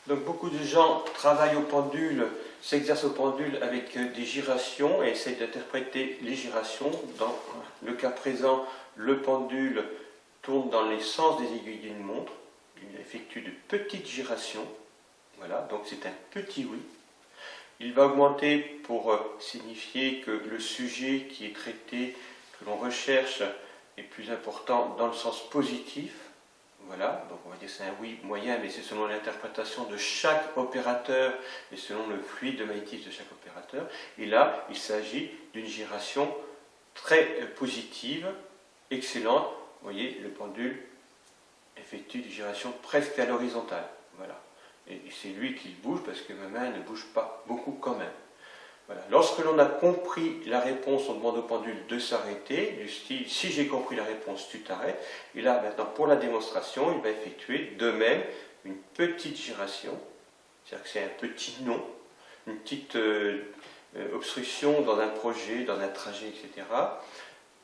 Donc beaucoup de gens travaillent au pendule, s'exercent au pendule avec des gyrations et essayent d'interpréter les gyrations. Dans le cas présent, le pendule tourne dans les sens des aiguilles d'une montre. Il effectue de petites gyrations. Voilà, donc c'est un petit oui. Il va augmenter pour signifier que le sujet qui est traité, que l'on recherche, est plus important dans le sens positif. Voilà, donc on va dire que c'est un oui moyen, mais c'est selon l'interprétation de chaque opérateur et selon le fluide de magnétisme de chaque opérateur. Et là, il s'agit d'une gyration très positive, excellente. Vous voyez, le pendule effectue des gyrations presque à l'horizontale. Voilà. Et c'est lui qui bouge parce que ma main ne bouge pas beaucoup quand même. Voilà. Lorsque l'on a compris la réponse, on demande au pendule de s'arrêter, du style si j'ai compris la réponse, tu t'arrêtes. Et là, maintenant, pour la démonstration, il va effectuer de même une petite gyration, c'est-à-dire que c'est un petit non, une petite obstruction dans un projet, dans un trajet, etc.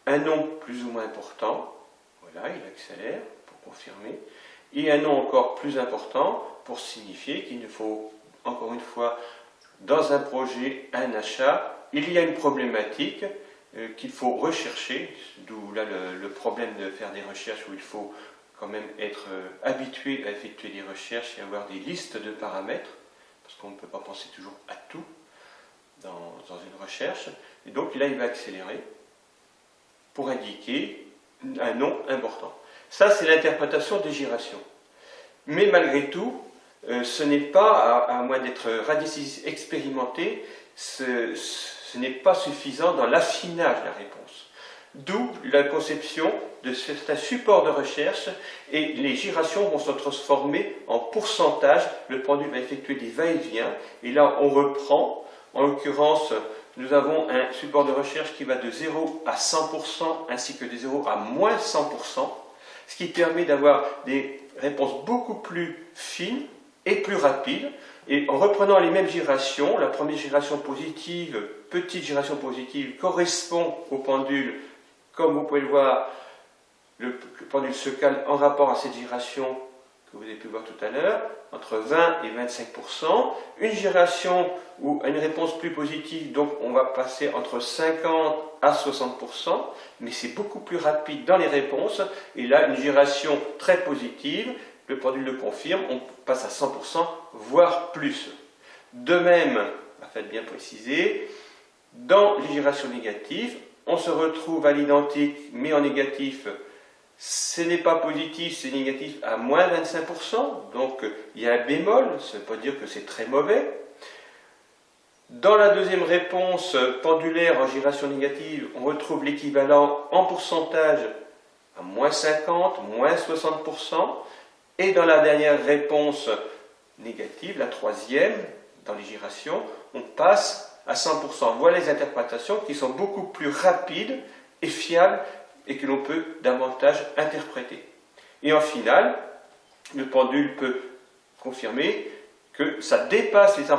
Un non plus ou moins important, voilà, il accélère pour confirmer, et un non encore plus important pour signifier qu'il ne faut, encore une fois, dans un projet, un achat, il y a une problématique qu'il faut rechercher, d'où là le problème de faire des recherches où il faut quand même être habitué à effectuer des recherches et avoir des listes de paramètres, parce qu'on ne peut pas penser toujours à tout dans une recherche. Et donc là, il va accélérer pour indiquer un non important. Ça, c'est l'interprétation des gyrations. Mais malgré tout, ce n'est pas, à moins d'être radiciste expérimenté, ce n'est pas suffisant dans l'affinage de la réponse. D'où la conception de certains supports de recherche et les gyrations vont se transformer en pourcentage. Le pendule va effectuer des va-et-vient et là on reprend. En l'occurrence, nous avons un support de recherche qui va de 0 à 100% ainsi que de 0 à moins 100%, ce qui permet d'avoir des réponses beaucoup plus fines et plus rapides. Et en reprenant les mêmes gyrations, la première gyration positive, petite gyration positive, correspond au pendule. Comme vous pouvez le voir, le pendule se cale en rapport à cette gyration que vous avez pu voir tout à l'heure, entre 20 et 25%. Une gyration ou une réponse plus positive, donc on va passer entre 50 à 60%, mais c'est beaucoup plus rapide dans les réponses. Et là, une gyration très positive, le pendule le confirme, on passe à 100%, voire plus. De même, faites bien préciser, dans les gyrations négatives, on se retrouve à l'identique, mais en négatif, ce n'est pas positif, c'est négatif à moins 25%, donc il y a un bémol, ça ne veut pas dire que c'est très mauvais. Dans la deuxième réponse pendulaire en gyration négative, on retrouve l'équivalent en pourcentage à moins 50, moins 60%, et dans la dernière réponse négative, la troisième, dans les gyrations, on passe à 100%. Voilà les interprétations qui sont beaucoup plus rapides et fiables et que l'on peut davantage interpréter. Et en finale, le pendule peut confirmer que ça dépasse les 1%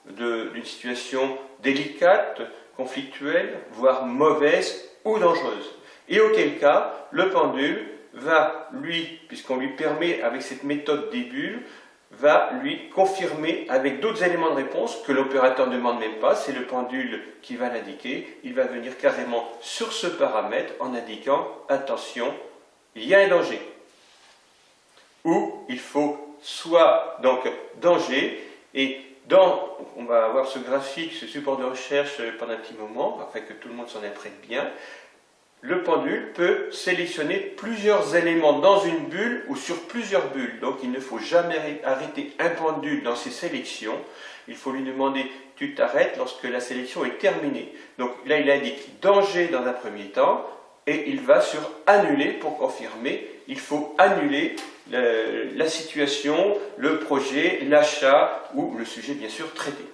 d'une situation délicate, conflictuelle, voire mauvaise ou dangereuse. Et auquel cas, le pendule va, lui, puisqu'on lui permet avec cette méthode des bulles, va lui confirmer avec d'autres éléments de réponse que l'opérateur ne demande même pas, c'est le pendule qui va l'indiquer, il va venir carrément sur ce paramètre en indiquant « attention, il y a un danger » ou il faut soit donc danger, et on va avoir ce graphique, ce support de recherche pendant un petit moment, afin que tout le monde s'en imprègne bien. Le pendule peut sélectionner plusieurs éléments dans une bulle ou sur plusieurs bulles. Donc il ne faut jamais arrêter un pendule dans ses sélections. Il faut lui demander « tu t'arrêtes » lorsque la sélection est terminée. Donc là il indique « danger » dans un premier temps et il va sur « annuler » pour confirmer. Il faut annuler la situation, le projet, l'achat ou le sujet bien sûr traité.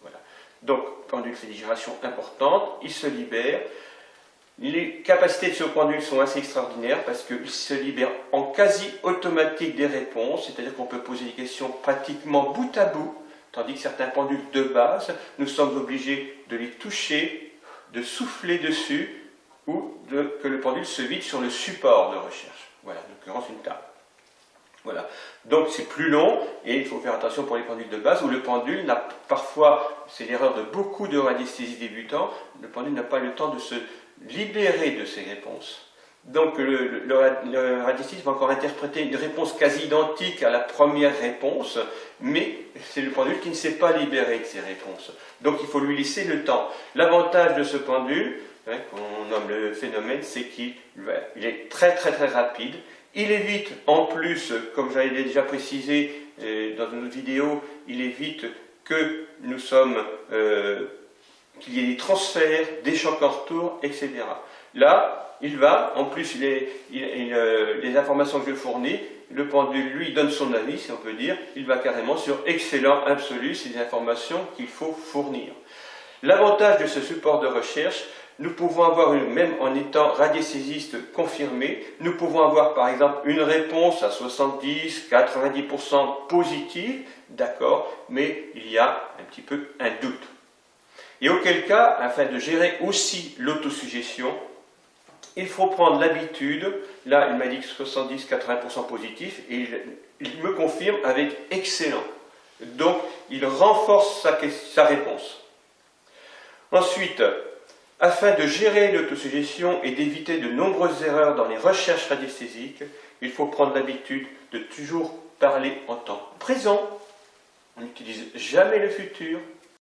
Voilà. Donc pendule fait des gyrations importantes, il se libère. Les capacités de ce pendule sont assez extraordinaires parce qu'il se libère en quasi automatique des réponses, c'est-à-dire qu'on peut poser des questions pratiquement bout à bout, tandis que certains pendules de base, nous sommes obligés de les toucher, de souffler dessus ou que le pendule se vide sur le support de recherche. Voilà, en l'occurrence une table. Voilà. Donc c'est plus long et il faut faire attention pour les pendules de base où le pendule n'a parfois, c'est l'erreur de beaucoup de radiesthésistes débutants, le pendule n'a pas le temps de se libérer de ses réponses. Donc le radiesthésiste va encore interpréter une réponse quasi identique à la première réponse, mais c'est le pendule qui ne s'est pas libéré de ses réponses. Donc il faut lui laisser le temps. L'avantage de ce pendule, qu'on nomme le phénomène, c'est qu'il est très rapide. Il évite en plus, comme j'avais déjà précisé dans une autre vidéo, il évite que nous sommes, qu'il y ait des transferts, des chocs en retour, etc. Là, il va, en plus les informations que je fournis, le pendule lui donne son avis, si on peut dire, il va carrément sur excellent absolu, c'est des informations qu'il faut fournir. L'avantage de ce support de recherche, nous pouvons avoir, même en étant radiesthésiste confirmé, nous pouvons avoir par exemple une réponse à 70-90% positive, d'accord, mais il y a un petit peu un doute. Et auquel cas, afin de gérer aussi l'autosuggestion, il faut prendre l'habitude, là il m'a dit que 70-80% positif, et il me confirme avec excellent. Donc il renforce sa réponse. Ensuite, afin de gérer l'autosuggestion et d'éviter de nombreuses erreurs dans les recherches radiesthésiques, il faut prendre l'habitude de toujours parler en temps présent. On n'utilise jamais le futur,